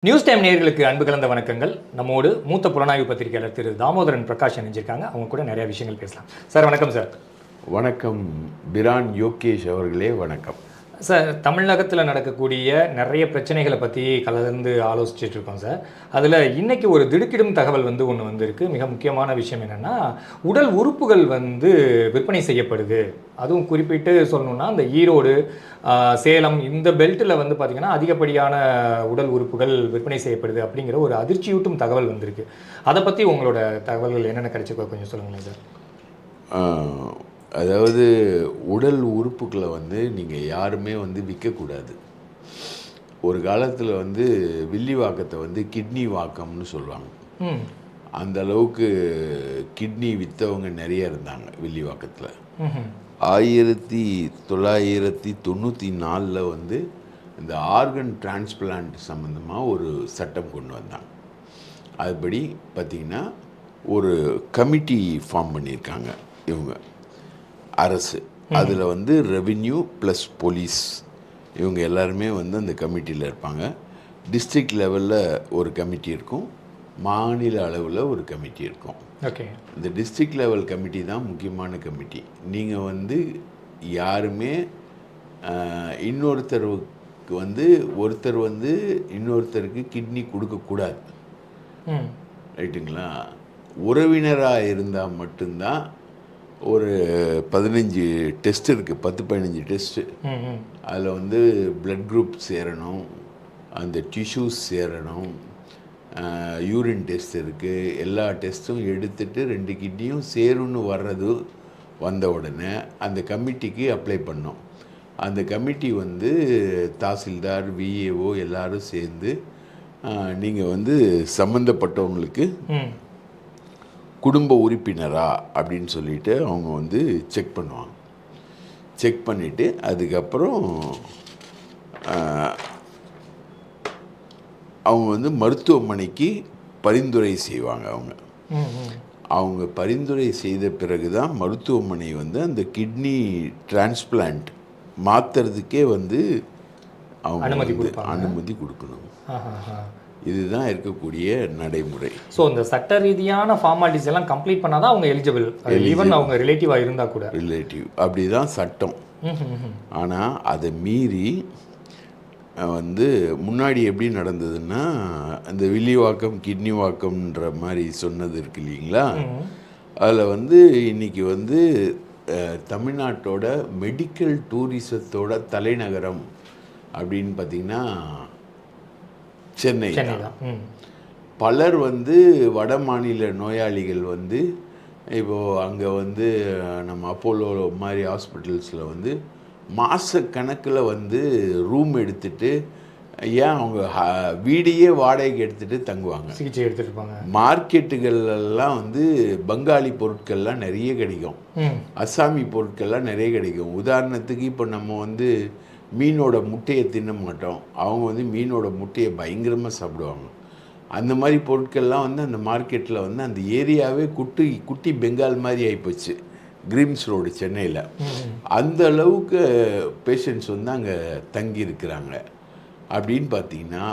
News time நேயர்களுக்கு அன்பு கலந்த வணக்கங்கள். நம்மோடு மூத்த புலனாய்வு பத்திரிகையாளர் திரு தாமோதரன் பிரகாஷ் இணைஞ்சிருக்காங்க. அவங்க கூட நிறைய விஷயங்கள் பேசலாம். சார் வணக்கம் சார். வணக்கம் பிரான் யோகேஷ் அவர்களே, வணக்கம் சார். தமிழகத்தில் நடக்கக்கூடிய நிறைய பிரச்சனைகளை பற்றி கலந்து ஆலோசிச்சுட்டு இருக்கோம் சார். அதில் இன்னைக்கு ஒரு திடுக்கிடும் தகவல் ஒன்று வந்திருக்கு. மிக முக்கியமான விஷயம் என்னென்னா, உடல் உறுப்புகள் விற்பனை செய்யப்படுது. அதுவும் குறிப்பிட்டு சொல்லணும்னா அந்த ஈரோடு, சேலம் இந்த பெல்ட்டில் பார்த்திங்கன்னா அதிகப்படியான உடல் உறுப்புகள் விற்பனை செய்யப்படுது அப்படிங்கிற ஒரு அதிர்ச்சியூட்டும் தகவல் வந்திருக்கு. அதை பற்றி உங்களோட தகவல்கள் என்னென்ன கிடைச்சிருக்கோ கொஞ்சம் சொல்லுங்களேன் சார். அதாவது உடல் உறுப்புகளை நீங்கள் யாருமே விற்கக்கூடாது. ஒரு காலத்தில் வில்லிவாக்கத்தை கிட்னி வாக்கம்னு சொல்லுவாங்க. அந்த அளவுக்கு கிட்னி விற்றவங்க நிறைய இருந்தாங்க வில்லிவாக்கத்தில். 1994 இந்த ஆர்கன் டிரான்ஸ்பிளான்ட் சம்மந்தமாக ஒரு சட்டம் கொண்டு வந்தாங்க. அதுபடி பார்த்திங்கன்னா ஒரு கமிட்டி ஃபார்ம் பண்ணியிருக்காங்க இவங்க அரசு. அதில் ரெவின்யூ ப்ளஸ் போலீஸ் இவங்க எல்லாருமே அந்த கமிட்டியில் இருப்பாங்க. டிஸ்ட்ரிக்ட் லெவலில் ஒரு கமிட்டி இருக்கும், மாநில அளவில் ஒரு கமிட்டி இருக்கும். ஓகே. இந்த டிஸ்ட்ரிக்ட் லெவல் கமிட்டி தான் முக்கியமான கமிட்டி. நீங்கள் யாருமே இன்னொருத்தருக்கு ஒருத்தர் இன்னொருத்தருக்கு கிட்னி கொடுக்கக்கூடாது, ரைட்டுங்களா? உறவினராக இருந்தால் மட்டும்தான் ஒரு 15 டெஸ்ட் இருக்குது, 10-15 டெஸ்ட்டு. அதில் பிளட் குரூப் சேரணும், அந்த டிஷ்யூஸ் சேரணும், யூரின் டெஸ்ட் இருக்குது. எல்லா டெஸ்ட்டும் எடுத்துகிட்டு 2 கிட்னியும் சேரும்னு வந்த உடனே அந்த கமிட்டிக்கு அப்ளை பண்ணோம். அந்த கமிட்டி தாசில்தார், விஏஓ எல்லோரும் சேர்ந்து நீங்கள் சம்மந்தப்பட்டவங்களுக்கு குடும்ப உறுப்பினரா அப்படின்னு சொல்லிட்டு அவங்க செக் பண்ணுவாங்க. செக் பண்ணிவிட்டு அதுக்கப்புறம் அவங்க மருத்துவமனைக்கு பரிந்துரை செய்வாங்க. அவங்க பரிந்துரை செய்த பிறகு தான் மருத்துவமனை அந்த கிட்னி டிரான்ஸ்பிளான்ட் மாற்றுறதுக்கே அவங்க அனுமதி கொடுக்கணும். இதுதான் இருக்கக்கூடிய நடைமுறை. ஸோ இந்த சட்ட ரீதியான ஃபார்மாலிட்டிஸ் எல்லாம் கம்ப்ளீட் பண்ணாதான் அவங்க எலிஜிபிள். ஈவன் அவங்க ரிலேட்டிவாக இருந்தால் கூட. ரிலேட்டிவ் அப்படி தான் சட்டம். ஆனால் அதை மீறி முன்னாடி எப்படி நடந்ததுன்னா, அந்த வில்லிவாக்கம் கிட்னி வாக்கம்ன்ற மாதிரி சொன்னது இருக்கு இல்லைங்களா? அதில் இன்னைக்கு தமிழ்நாட்டோட மெடிக்கல் டூரிசத்தோட தலைநகரம் அப்படின்னு பார்த்திங்கன்னா சென்னை தான். பலர் வட மாநில நோயாளிகள் இப்போது அங்கே நம்ம அப்போலோ மாதிரி ஹாஸ்பிட்டல்ஸில் மாதக்கணக்கில் ரூம் எடுத்துகிட்டு, ஏன் அவங்க வீடையே வாடகைக்கு எடுத்துகிட்டு தங்குவாங்க, சிகிச்சை எடுத்துகிட்டு இருப்பாங்க. மார்க்கெட்டுகள்லாம் பங்காளி பொருட்கள்லாம் நிறைய கிடைக்கும், அசாமி பொருட்கள்லாம் நிறைய கிடைக்கும். உதாரணத்துக்கு இப்போ நம்ம மீனோட முட்டையை தின்ன மாட்டோம், அவங்க மீனோட முட்டையை பயங்கரமாக சாப்பிடுவாங்க. அந்த மாதிரி பொருட்கள்லாம் அந்த மார்க்கெட்டில் அந்த ஏரியாவே குட்டி பெங்கால் மாதிரி ஆகிப்போச்சு, கிரீம்ஸ் ரோடு சென்னையில். அந்த அளவுக்கு பேஷண்ட்ஸ் அங்கே தங்கி இருக்கிறாங்க. அப்படின்னு பார்த்தீங்கன்னா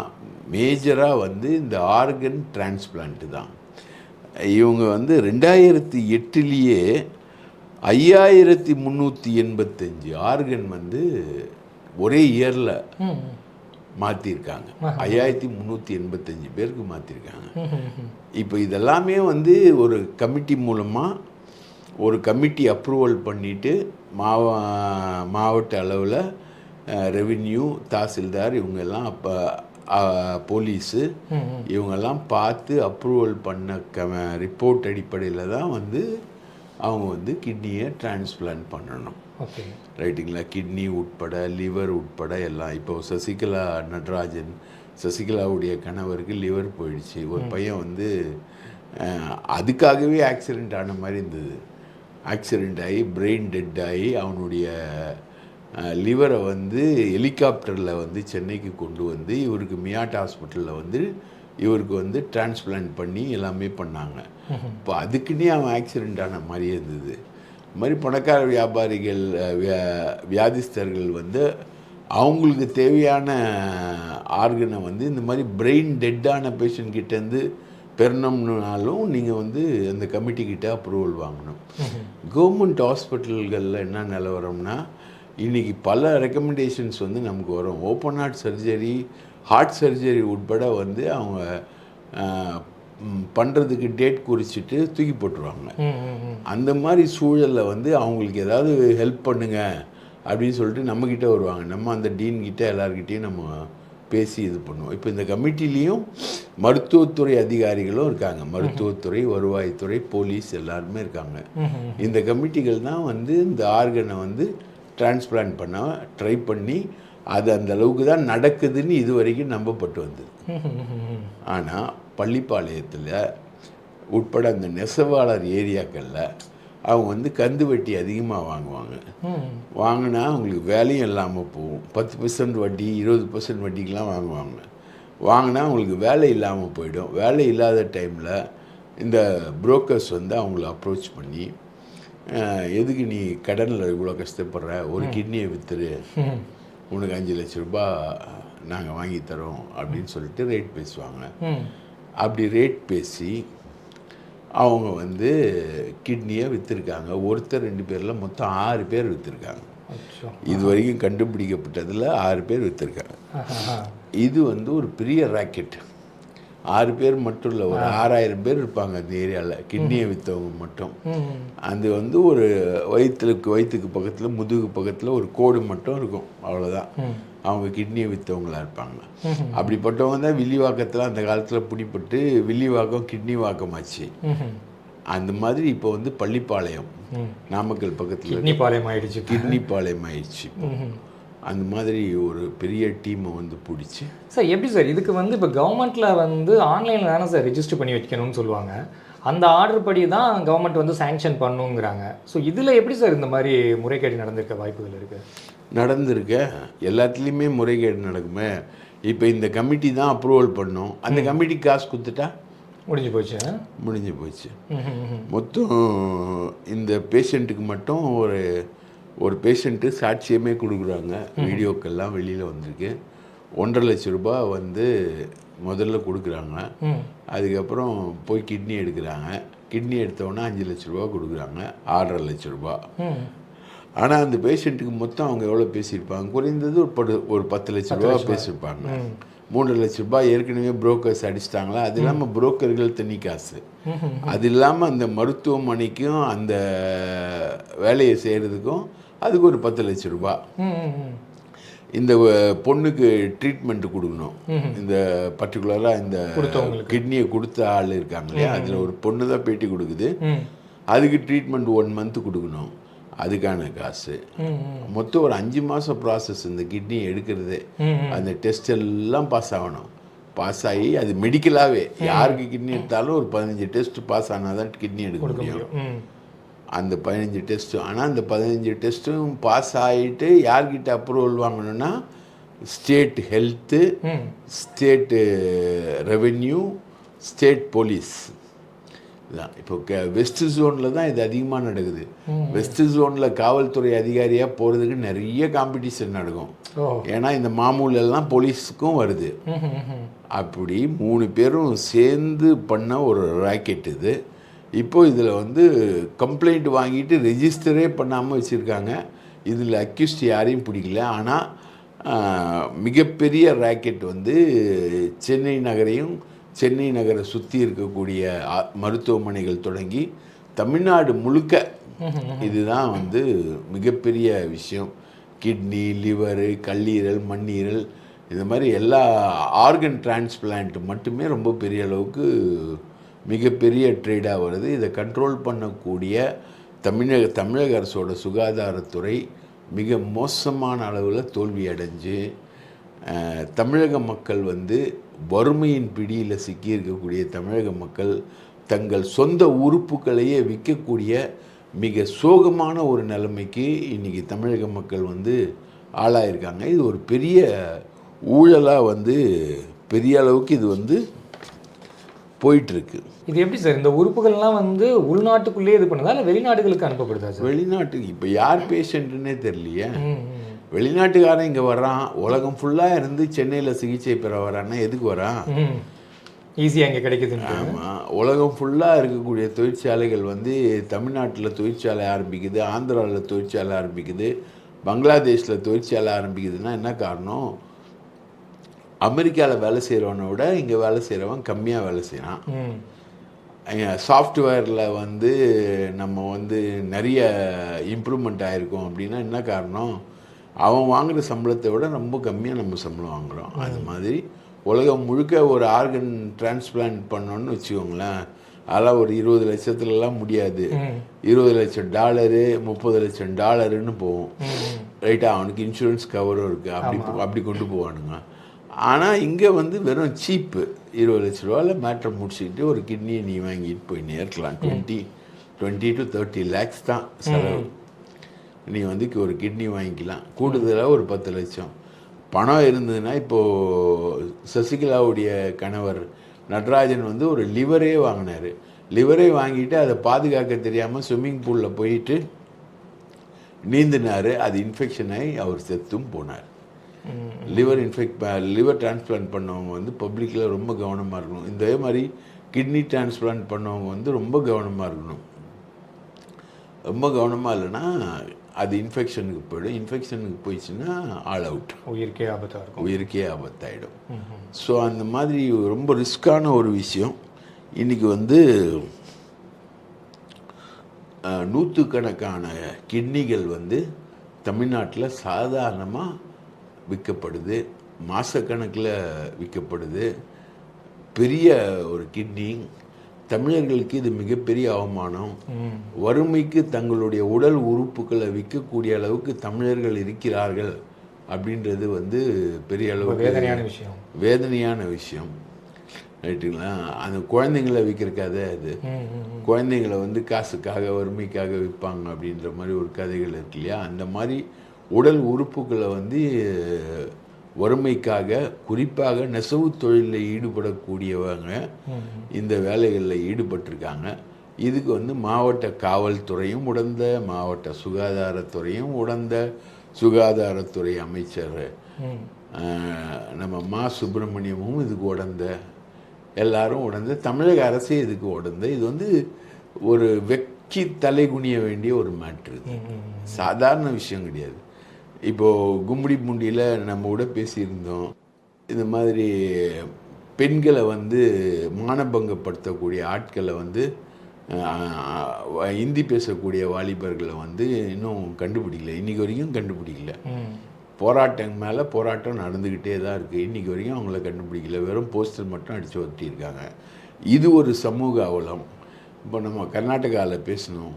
மேஜராக இந்த ஆர்கன் டிரான்ஸ்பிளான்ட்டு தான். இவங்க 2008 5385 ஆர்கன் ஒரே இயரில் மாற்றிருக்காங்க. 5385 பேருக்கு மாற்றிருக்காங்க. இப்போ இதெல்லாமே ஒரு கமிட்டி மூலமாக ஒரு கமிட்டி அப்ரூவல் பண்ணிவிட்டு மாவட்ட அளவில் ரெவின்யூ, தாசில்தார் இவங்கெல்லாம் அப்போ போலீஸு இவங்கெல்லாம் பார்த்து அப்ரூவல் பண்ண ரிப்போர்ட் அடிப்படையில் தான் அவங்க கிட்னியை டிரான்ஸ்பிளான்ட் பண்ணணும். ரைட்டுங்களா? கிட்னி உட்பட, லிவர் உட்பட எல்லாம். இப்போ சசிகலா நடராஜன், சசிகலாவுடைய கணவருக்கு லிவர் போயிடுச்சு. ஒரு பையன் அதுக்காகவே ஆக்சிடெண்ட் ஆன மாதிரி இருந்தது. ஆக்சிடெண்ட் ஆகி பிரெயின் டெட் ஆகி அவனுடைய லிவரை ஹெலிகாப்டரில் சென்னைக்கு கொண்டு இவருக்கு மியாட் ஹாஸ்பிட்டலில் இவருக்கு டிரான்ஸ்பிளான்ட் பண்ணி எல்லாமே பண்ணாங்க. இப்போ அதுக்குன்னே அவன் ஆக்சிடெண்ட் ஆன மாதிரியே இருந்தது. இது மாதிரி பணக்கார வியாபாரிகள், வியாதிஸ்தர்கள் அவங்களுக்கு தேவையான ஆர்கனை வந்து இந்த மாதிரி பிரெயின் டெட்டான பேஷண்ட் கிட்டேருந்து பெறணும்னாலும் நீங்கள் வந்து அந்த கமிட்டிக்கிட்ட அப்ரூவல் வாங்கணும். கவர்மெண்ட் ஹாஸ்பிட்டல்களில் என்ன நிலவரம்னா இன்றைக்கி பல ரெக்கமெண்டேஷன்ஸ் வந்து நமக்கு வரும். Open heart surgery, heart surgery உட்பட வந்து அவங்க பண்ணுறதுக்கு டேட் குறிச்சிட்டு தூக்கி போட்டுருவாங்க. அந்த மாதிரி சூழலில் வந்து அவங்களுக்கு ஏதாவது ஹெல்ப் பண்ணுங்க அப்படின்னு சொல்லிட்டு நம்மக்கிட்ட வருவாங்க. நம்ம அந்த டீன்கிட்ட எல்லார்கிட்டையும் நம்ம பேசி இது பண்ணுவோம். இப்போ இந்த கமிட்டிலையும் மருத்துவத்துறை அதிகாரிகளும் இருக்காங்க. மருத்துவத்துறை, வருவாய்த்துறை, போலீஸ் எல்லாருமே இருக்காங்க. இந்த கமிட்டிகள் தான் வந்து இந்த ஆர்கனை வந்து டிரான்ஸ்பிளான்ட் பண்ண ட்ரை பண்ணி அது அந்த அளவுக்கு தான் நடக்குதுன்னு இது வரைக்கும் நம்பப்பட்டு வந்தது. ஆனால் பள்ளிப்பாளையத்தில் உட்பட அந்த நெசவாளர் ஏரியாக்களில் அவங்க வந்து கந்து வட்டி அதிகமாக வாங்குவாங்க. வாங்கினா அவங்களுக்கு வேலையும் இல்லாமல் போகும். 10% வட்டி, 20% வட்டிக்கெலாம் வாங்குவாங்க. வாங்கினா அவங்களுக்கு வேலை இல்லாமல் போயிடும். வேலை இல்லாத டைமில் இந்த புரோக்கர்ஸ் வந்து அவங்கள அப்ரோச் பண்ணி எதுக்கு நீ கடனில் இவ்வளோ கஷ்டப்படுற, ஒரு கிட்னியை விற்றுரு, உனக்கு 5 லட்ச ரூபாய் நாங்கள் வாங்கி தரோம் அப்படின்னு சொல்லிட்டு ரேட் பேசுவாங்க. அப்படி ரேட் பேசி அவங்க வந்து கிட்னியை விற்றுருக்காங்க. ஒருத்தர் 2 பேரில் மொத்தம் 6 பேர் விற்றுருக்காங்க. இது வரைக்கும் கண்டுபிடிக்கப்பட்டதில் 6 பேர் விற்றுருக்காங்க. இது வந்து ஒரு பெரிய ராக்கெட். 6 பேர் மட்டும் இல்லை, ஒரு 6000 பேர் இருப்பாங்க அந்த ஏரியாவில் கிட்னியை விற்றவங்க மட்டும். அது வந்து ஒரு வயிற்றுக்கு பக்கத்தில், முதுகு பக்கத்தில் ஒரு கோடு மட்டும் இருக்கும், அவ்வளோதான். அவங்க கிட்னியை விற்றவங்களா இருப்பாங்க. அப்படிப்பட்டவங்க தான் வில்லிவாக்கத்தில் அந்த காலத்தில் பிடிப்பட்டு வில்லிவாக்கம் கிட்னி வாக்கமாச்சு. அந்த மாதிரி இப்போ வந்து பள்ளிப்பாளையம், நாமக்கல் பக்கத்தில் கிட்னி பாளையம் ஆயிடுச்சு. அந்த மாதிரி ஒரு பெரிய டீமை வந்து பிடிச்சி சார். எப்படி சார் இதுக்கு வந்து இப்போ கவர்மெண்ட்டில் வந்து ஆன்லைனில் தானே சார் ரெஜிஸ்டர் பண்ணி வைக்கணும்னு சொல்லுவாங்க. அந்த ஆர்டர் படி தான் கவர்மெண்ட் வந்து சேங்ஷன் பண்ணுங்கிறாங்க. ஸோ இதில் எப்படி சார் இந்த மாதிரி முறைகேடு நடந்திருக்க வாய்ப்புகள் இருக்குது? நடந்திருக்க எல்லாத்துலேயுமே முறைகேடு நடக்குமே. இப்போ இந்த கமிட்டி தான் அப்ரூவல் பண்ணோம், அந்த கமிட்டி காசு கொடுத்துட்டா முடிஞ்சு போச்சு. மொத்தம் இந்த பேஷண்ட்டுக்கு மட்டும் ஒரு பேஷண்ட்டு சாட்சியமே கொடுக்குறாங்க. வீடியோக்கெல்லாம் வெளியில் வந்திருக்கு. 1.5 லட்ச ரூபாய் வந்து முதல்ல கொடுக்குறாங்க. அதுக்கப்புறம் போய் கிட்னி எடுக்கிறாங்க. கிட்னி எடுத்தோன்னா 5 லட்ச ரூபா கொடுக்குறாங்க, 6.5 லட்ச ரூபா. ஆனால் அந்த பேஷண்ட்டுக்கு மொத்தம் அவங்க எவ்வளோ பேசியிருப்பாங்க? குறைந்தது ஒரு 10 லட்ச ரூபா பேசியிருப்பாங்க. 3 லட்ச ரூபாய் ஏற்கனவே புரோக்கர்ஸ் அடிச்சிட்டாங்களா. அது இல்லாமல் புரோக்கர்கள் தனி காசு. அது இல்லாமல் அந்த மருத்துவமனைக்கும் அந்த வேலையை செய்கிறதுக்கும் அதுக்கு ஒரு 10 லட்ச ரூபா. இந்த பொண்ணுக்கு ட்ரீட்மெண்ட் கொடுக்கணும். இந்த பர்டிகுலராக இந்த கிட்னியை கொடுத்த ஆள் இருக்காங்க இல்லையா, அதில் ஒரு பொண்ணு தான் பேட்டி கொடுக்குது. அதுக்கு ட்ரீட்மெண்ட் 1 மந்த் கொடுக்கணும், அதுக்கான காசு. மொத்தம் ஒரு 5 மாதம் ப்ராசஸ் இந்த கிட்னி எடுக்கிறது. அந்த டெஸ்ட் எல்லாம் பாஸ் ஆகணும். பாஸ் ஆகி அது மெடிக்கலாகவே யாருக்கு கிட்னி எடுத்தாலும் ஒரு 15 டெஸ்ட் பாஸ் ஆனால் தான் கிட்னி எடுக்க முடியும். அந்த 15 டெஸ்ட்டு. ஆனால் அந்த 15 டெஸ்ட்டும் பாஸ் ஆகிட்டு யார்கிட்ட அப்ரூவல் வாங்கணும்னா state health, state revenue, state police தான். இப்போ வெஸ்ட் ஜோனில் தான் இது அதிகமாக நடக்குது. வெஸ்ட் ஜோனில் காவல்துறை அதிகாரியாக போகிறதுக்கு நிறைய காம்படிஷன் நடக்கும். ஏன்னா இந்த மாமூலெல்லாம் போலீஸுக்கும் வருது. அப்படி 3 பேரும் சேர்ந்து பண்ண ஒரு ராக்கெட் இது. இப்போது இதில் வந்து கம்ப்ளைண்ட் வாங்கிட்டு ரெஜிஸ்டரே பண்ணாமல் வச்சுருக்காங்க. இதில் அக்யூஸ்ட் யாரையும் பிடிக்கல. ஆனால் மிகப்பெரிய ராக்கெட் வந்து சென்னை நகரையும் சென்னை நகரை சுற்றி இருக்கக்கூடிய மருத்துவமனைகள் தொடங்கி தமிழ்நாடு முழுக்க இதுதான் வந்து மிகப்பெரிய விஷயம். கிட்னி, லிவரு, கல்லீரல், மண்ணீரல், இந்த மாதிரி எல்லா ஆர்கன் டிரான்ஸ்பிளான்ட் மட்டுமே ரொம்ப பெரிய அளவுக்கு மிகப்பெரிய ட்ரேடாக வருது. இதை கண்ட்ரோல் பண்ணக்கூடிய தமிழக அரசோட சுகாதாரத்துறை மிக மோசமான அளவில் தோல்வி அடைஞ்சு தமிழக மக்கள் வந்து வறுமையின் பிடியில் சிக்கியிருக்கக்கூடிய தமிழக மக்கள் தங்கள் சொந்த உறுப்புகளையே விற்கக்கூடிய மிக சோகமான ஒரு நிலைமைக்கு இன்றைக்கி தமிழக மக்கள் வந்து ஆளாயிருக்காங்க. இது ஒரு பெரிய ஊழலாக வந்து பெரிய அளவுக்கு இது வந்து போயிட்டுருக்கு. இது எப்படி சார் இந்த உறுப்புகள்லாம் வந்து உள்நாட்டுக்குள்ளேயே இது பண்ணுதா இல்லை வெளிநாடுகளுக்கு அனுப்பப்படுதா சார்? வெளிநாட்டுக்கு இப்போ யார் பேஷண்ட்டுன்னே தெரியலையே. வெளிநாட்டுக்காரன் இங்கே வர்றான், உலகம் ஃபுல்லாக இருந்து சென்னையில் சிகிச்சை பெற வரான்னா எதுக்கு வரான்? ஈஸியாக இங்கே கிடைக்குது. ஆமாம், உலகம் ஃபுல்லாக இருக்கக்கூடிய தொழிற்சாலைகள் வந்து தமிழ்நாட்டில் தொழிற்சாலை ஆரம்பிக்குது, ஆந்திராவில் தொழிற்சாலை ஆரம்பிக்குது, பங்களாதேஷில் தொழிற்சாலை ஆரம்பிக்குதுன்னா என்ன காரணம்? அமெரிக்காவில் வேலை செய்கிறவனை விட இங்கே வேலை செய்கிறவன் கம்மியாக வேலை செய்கிறான். சாஃப்ட்வேரில் வந்து நம்ம வந்து நிறைய இம்ப்ரூவ்மெண்ட் ஆகிருக்கோம் அப்படின்னா என்ன காரணம்? அவன் வாங்குகிற சம்பளத்தை விட ரொம்ப கம்மியாக நம்ம சம்பளம் வாங்குகிறோம். அது மாதிரி உலகம் முழுக்க ஒரு ஆர்கன் டிரான்ஸ்பிளான்ட் பண்ணோன்னு வச்சுக்கோங்களேன், அதெல்லாம் ஒரு 20 லட்சத்துலலாம் முடியாது. 20 லட்சம் டாலரு, 30 லட்சம் டாலருன்னு போகும். ரைட்டாக அவனுக்கு இன்சூரன்ஸ் கவரும் இருக்குது, அப்படி கொண்டு போவானுங்க. ஆனால் இங்கே வந்து வெறும் சீப்பு 20 லட்ச ரூபாவில் மேட்ரை முடிச்சுக்கிட்டு ஒரு கிட்னியை நீ வாங்கிட்டு போய் நேர்க்கலாம். 20 to 30 lakhs தான் செலவு. நீ வந்து ஒரு கிட்னி வாங்கிக்கலாம், கூடுதலாக ஒரு 10 லட்சம் பணம் இருந்ததுன்னா. இப்போது சசிகலாவுடைய கணவர் நடராஜன் வந்து ஒரு லிவரே வாங்கினார். லிவரே வாங்கிட்டு அதை பாதுகாக்க தெரியாமல் ஸ்விம்மிங் பூலில் போயிட்டு நீந்தினார். அது இன்ஃபெக்ஷன் ஆகி அவர் செத்தும் போனார். லிவர் டிரான்ஸ்பிளான்ட் பண்ணவங்க வந்து பப்ளிக்கில் ரொம்ப கவனமாக இருக்கணும். இதே மாதிரி கிட்னி டிரான்ஸ்பிளான்ட் பண்ணவங்க வந்து ரொம்ப கவனமாக இருக்கணும். ரொம்ப கவனமாக இல்லைன்னா அது இன்ஃபெக்ஷனுக்கு போயிடும். இன்ஃபெக்ஷனுக்கு போயிடுச்சுன்னா ஆல் அவுட், உயிருக்கே ஆபத்தாக இருக்கும், உயிருக்கே ஆபத்தாயிடும். ஸோ அந்த மாதிரி ரொம்ப ரிஸ்க்கான ஒரு விஷயம். இன்றைக்கி வந்து நூற்றுக்கணக்கான கிட்னிகள் வந்து தமிழ்நாட்டில் சாதாரணமாக விற்கப்படுது, மாதக்கணக்கில் விற்கப்படுது. பெரிய ஒரு கிட்னி. தமிழர்களுக்கு இது மிகப்பெரிய அவமானம். வறுமைக்கு தங்களுடைய உடல் உறுப்புகளை விற்கக்கூடிய அளவுக்கு தமிழர்கள் இருக்கிறார்கள் அப்படின்றது வந்து பெரிய அளவுக்கு வேதனையான விஷயம். ரைட்டுங்களா? அந்த குழந்தைங்களை விற்கிற கதை அது. குழந்தைங்களை வந்து காசுக்காக வறுமைக்காக விற்பாங்க அப்படின்ற மாதிரி ஒரு கதைகள் இருக்கு இல்லையா? அந்த மாதிரி உடல் உறுப்புகளை வந்து வறுமைக்காக, குறிப்பாக நெசவு தொழிலில் ஈடுபடக்கூடியவங்க இந்த வேலைகளில் ஈடுபட்டிருக்காங்க. இதுக்கு வந்து மாவட்ட காவல்துறையும் உடந்த, மாவட்ட சுகாதாரத்துறையும் உடந்த, சுகாதாரத்துறை அமைச்சர் நம்ம மா சுப்பிரமணியமும் இதுக்கு உடந்த, எல்லாரும் உடந்த, தமிழக அரசே இதுக்கு உடந்த. இது வந்து ஒரு வெக்கி தலை குனிய வேண்டிய ஒரு மேட்ரு. சாதாரண விஷயம் கிடையாது. இப்போது கும்மிடி பூண்டியில் நம்ம கூட பேசியிருந்தோம். இந்த மாதிரி பெண்களை வந்து மானபங்கப்படுத்தக்கூடிய ஆட்களை வந்து ஹிந்தி பேசக்கூடிய வாலிபர்களை வந்து இன்னும் கண்டுபிடிக்கல. இன்றைக்கி வரைக்கும் கண்டுபிடிக்கல. போராட்டம் மேலே போராட்டம் நடந்துக்கிட்டே தான் இருக்குது. இன்றைக்கி வரைக்கும் அவங்கள கண்டுபிடிக்கல. வெறும் போஸ்டர் மட்டும் அடித்து ஒட்டியிருக்காங்க. இது ஒரு சமூக அவலம். இப்போ நம்ம கர்நாடகாவில் பேசணும்.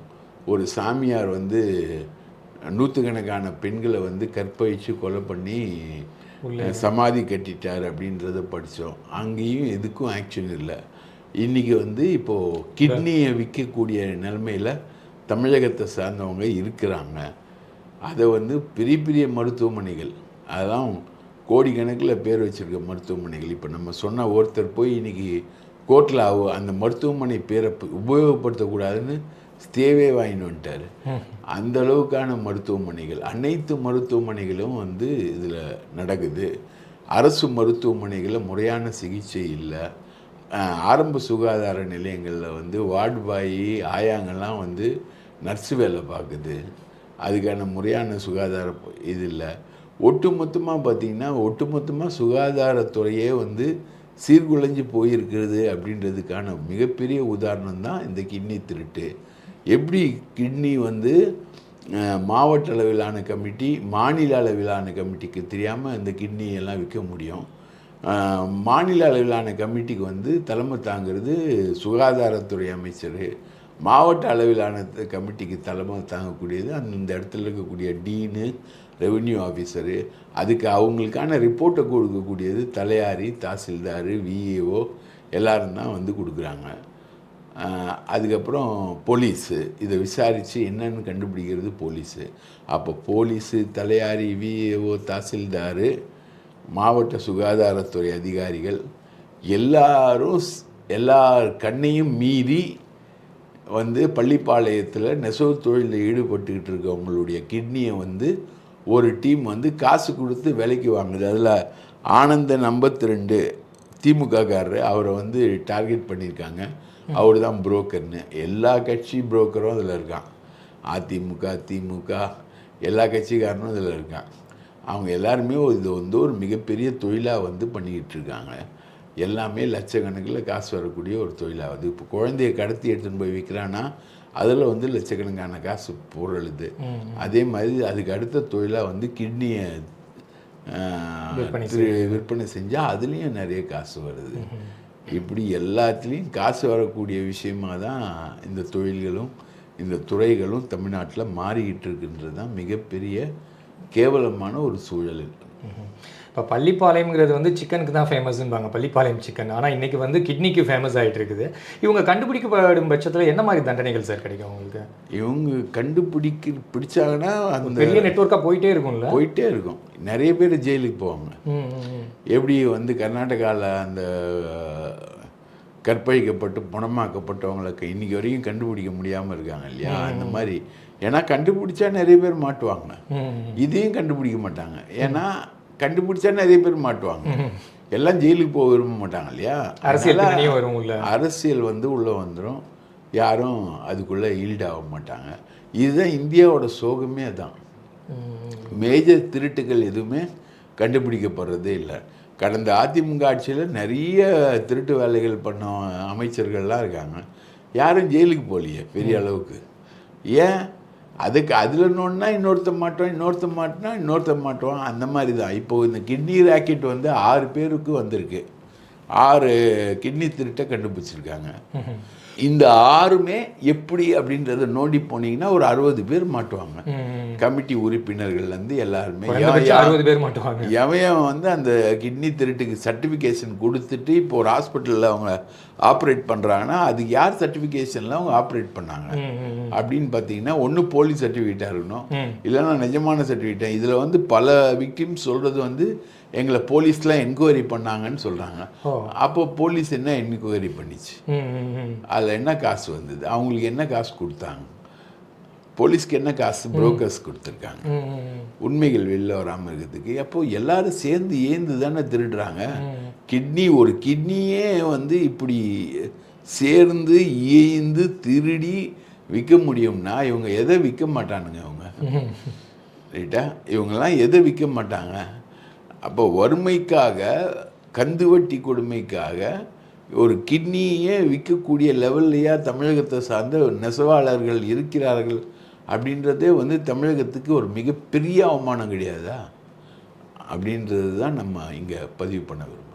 ஒரு சாமியார் வந்து நூற்றுக்கணக்கான பெண்களை வந்து கற்பழித்து கொலை பண்ணி சமாதி கட்டிட்டார் அப்படின்றத படித்தோம். அங்கேயும் எதுக்கும் ஆக்ஷன் இல்லை. இன்றைக்கி வந்து இப்போது கிட்னியை விற்கக்கூடிய நிலைமையில் தமிழகத்தை சார்ந்தவங்க இருக்கிறாங்க. அதை வந்து பெரிய பெரிய மருத்துவமனைகள், அதெல்லாம் கோடிக்கணக்கில் பேர் வச்சுருக்க மருத்துவமனைகள். இப்போ நம்ம சொன்ன ஒருத்தர் போய் இன்றைக்கி கோர்ட்டில் அந்த மருத்துவமனை பேரை உபயோகப்படுத்தக்கூடாதுன்னு ஸ்டேவே வாங்கிட்டு வந்துட்டார். அந்த அளவுக்கான மருத்துவமனைகள், அனைத்து மருத்துவமனைகளும் வந்து இதில் நடக்குது. அரசு மருத்துவமனைகளில் முறையான சிகிச்சை இல்லை. ஆரம்ப சுகாதார நிலையங்களில் வந்து வார்டு பாய், ஆயாங்கள்லாம் வந்து நர்ஸு வேலை பார்க்குது. அதுக்கான முறையான சுகாதார இது இல்லை. ஒட்டுமொத்தமாக பார்த்திங்கன்னா ஒட்டுமொத்தமாக சுகாதாரத்துறையே வந்து சீர்குலைஞ்சு போயிருக்கிறது அப்படின்றதுக்கான மிகப்பெரிய உதாரணம் தான் இந்த கிட்னி திருட்டு. எப்படி கிட்னி வந்து மாவட்ட அளவிலான கமிட்டி, மாநில அளவிலான கமிட்டிக்கு தெரியாமல் இந்த கிட்னியெல்லாம் விற்க முடியும்? மாநில அளவிலான கமிட்டிக்கு வந்து தலைமை தாங்கிறது சுகாதாரத்துறை அமைச்சர். மாவட்ட அளவிலான கமிட்டிக்கு தலைமை தாங்கக்கூடியது அந்த இடத்துல இருக்கக்கூடிய டீனு, ரெவென்யூ ஆஃபீஸரு. அதுக்கு அவங்களுக்கான ரிப்போர்ட்டை கொடுக்கக்கூடியது தலையாரி, தாசில்தார், விஏஓ எல்லாரும் தான் வந்து கொடுக்குறாங்க. அதுக்கப்புறம் போலீஸு இதை விசாரித்து என்னன்னு கண்டுபிடிக்கிறது போலீஸு. அப்போ போலீஸு, தலையாரி, விஏஓ, தாசில்தார், மாவட்ட சுகாதாரத்துறை அதிகாரிகள் எல்லாரும் எல்லார் கண்ணையும் மீறி வந்து பள்ளிப்பாளையத்தில் நெசவு தொழிலில் ஈடுபட்டுக்கிட்டு இருக்கவங்களுடைய கிட்னியை வந்து ஒரு டீம் வந்து காசு கொடுத்து விலைக்கு வாங்குது. அதில் ஆனந்தன் 52 திமுககாரர், அவரை வந்து டார்கெட் பண்ணியிருக்காங்க. அவர் தான் புரோக்கர்னு. எல்லா கட்சி புரோக்கரும் அதில் இருக்கான். அதிமுக, திமுக எல்லா கட்சிக்காரனும் இதில் இருக்கான். அவங்க எல்லாருமே இது வந்து ஒரு மிகப்பெரிய தொழிலாக வந்து பண்ணிக்கிட்டு இருக்காங்க. எல்லாமே லட்சக்கணக்கில் காசு வரக்கூடிய ஒரு தொழிலாக வந்து. இப்போ குழந்தைய கடத்தி எடுத்துன்னு போய் விற்கிறான்னா அதில் வந்து லட்சக்கணக்கான காசு பொருளுது. அதே மாதிரி அதுக்கு அடுத்த தொழிலாக வந்து கிட்னியை விற்பனை செஞ்சால் அதுலேயும் நிறைய காசு வருது. இப்படி எல்லாத்துலேயும் காசு வரக்கூடிய விஷயமாக தான் இந்த தொழில்களும் இந்த துறைகளும் தமிழ்நாட்டில் மாறிக்கிட்டு இருக்குன்றது தான் மிகப்பெரிய கேவலமான ஒரு சூழல். இப்போ பள்ளிப்பாளையம்ங்கிறது வந்து சிக்கனுக்கு தான் ஃபேமஸ்ன்பாங்க, பள்ளிப்பாளையம் சிக்கன். ஆனால் இன்றைக்கி வந்து கிட்னிக்கு ஃபேமஸ் ஆகிட்டு இருக்குது. இவங்க கண்டுபிடிக்கப்படும் பட்சத்தில் என்ன மாதிரி தண்டனைகள் சார் கிடைக்கும் அவங்களுக்கு? இவங்க பிடிச்சாங்கன்னா அந்த பெரிய நெட்வொர்க்காக போயிட்டே இருக்கும். நிறைய பேர் ஜெயிலுக்கு போவாங்க. எப்படி வந்து கர்நாடகாவில் அந்த கற்பழிக்கப்பட்டு பணமாக்கப்பட்டவங்களுக்கு இன்றைக்கி வரைக்கும் கண்டுபிடிக்க முடியாமல் இருக்காங்க இல்லையா, அந்த மாதிரி. ஏன்னா கண்டுபிடிச்சா நிறைய பேர் மாட்டுவாங்க, இதையும் கண்டுபிடிக்க மாட்டாங்க. ஏன்னா கண்டுபிடிச்சா நிறைய பேர் மாட்டுவாங்க, எல்லாம் ஜெயிலுக்கு போக விரும்ப மாட்டாங்க இல்லையா. அரசியல் வந்து உள்ளே வந்துடும், யாரும் அதுக்குள்ளே ஈல்டாக மாட்டாங்க. இதுதான் இந்தியாவோட சோகமே தான். மேஜர் திருட்டுகள் எதுவுமே கண்டுபிடிக்கப்படுறதே இல்லை. கடந்த அதிமுக ஆட்சியில் நிறைய திருட்டு வேலைகள் பண்ண அமைச்சர்கள்லாம் இருக்காங்க, யாரும் ஜெயிலுக்கு போகலையே பெரிய அளவுக்கு. ஏன்? அதுக்கு அதில் நோன்னா இன்னொருத்தன் மாட்டுவான், அந்த மாதிரி தான். இப்போது இந்த கிட்னி ராக்கெட் வந்து 6 பேருக்கு வந்திருக்கு. 6 கிட்னி திருட்டை கண்டுபிடிச்சிருக்காங்க. இந்த 6மே எப்படி அப்படின்றத நோண்டி போனீங்கன்னா ஒரு 60 பேர் மாட்டுவாங்க. கமிட்டி உறுப்பினர்கள்லேருந்து எல்லாருமே 60 பேர் மாட்டுவாங்க. எவன் வந்து அந்த கிட்னி திருட்டுக்கு சர்டிஃபிகேஷன் கொடுத்துட்டு இப்போ ஒரு ஹாஸ்பிட்டலில் அவங்க ஆப்ரேட் பண்ணுறாங்கன்னா அதுக்கு யார் சர்டிஃபிகேஷனில் அவங்க ஆப்ரேட் பண்ணாங்க அப்படின்னு பார்த்தீங்கன்னா ஒன்று போலீஸ் சர்டிஃபிகேட்டாக இருக்கணும், இல்லைன்னா நிஜமான சர்டிஃபிகேட்டாக. இதில் வந்து பல விக்டிம்ஸ் சொல்கிறது வந்து எங்களை போலீஸ்லாம் என்கொயரி பண்ணாங்கன்னு சொல்கிறாங்க. அப்போ போலீஸ் என்ன என்கொயரி பண்ணிச்சு, அதில் என்ன காசு வந்தது, அவங்களுக்கு என்ன காசு கொடுத்தாங்க, போலீஸ்க்கு என்ன காசு புரோக்கர்ஸ் கொடுத்துருக்காங்க உண்மைகள் வெளில வராமல் இருக்கிறதுக்கு. அப்போது எல்லாரும் சேர்ந்து ஏந்து தானே திருடுறாங்க. ஒரு கிட்னியே வந்து இப்படி சேர்ந்து ஏந்து திருடி விற்க முடியும்னா இவங்க எதை விற்க மாட்டானுங்க அவங்க, ரைட்டா? இவங்கெல்லாம் எதை விற்க மாட்டாங்க. அப்போ வறுமைக்காக, கந்து வட்டி கொடுமைக்காக ஒரு கிட்னியே விற்கக்கூடிய லெவல்லையா தமிழகத்தை சார்ந்த நெசவாளர்கள் இருக்கிறார்கள் அப்படின்றதே வந்து தமிழகத்துக்கு ஒரு மிகப்பெரிய அவமானம் கிடையாதா அப்படின்றது தான் நம்ம இங்கே பதிவு பண்ண விரும்புகிறோம்.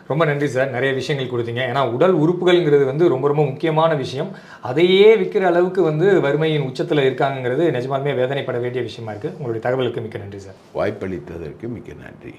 ரொம்ப நன்றி சார், நிறைய விஷயங்கள் கொடுத்தீங்க. ஏன்னா உடல் உறுப்புகள்ங்கிறது வந்து ரொம்ப ரொம்ப முக்கியமான விஷயம். அதையே விற்கிற அளவுக்கு வந்து வறுமையின் உச்சத்தில் இருக்காங்கிறது நிஜமாலுமே வேதனைப்பட வேண்டிய விஷயமா இருக்குது. உங்களுடைய தகவலுக்கு மிக்க நன்றி சார். வாய்ப்பளித்ததற்கு மிக்க நன்றி.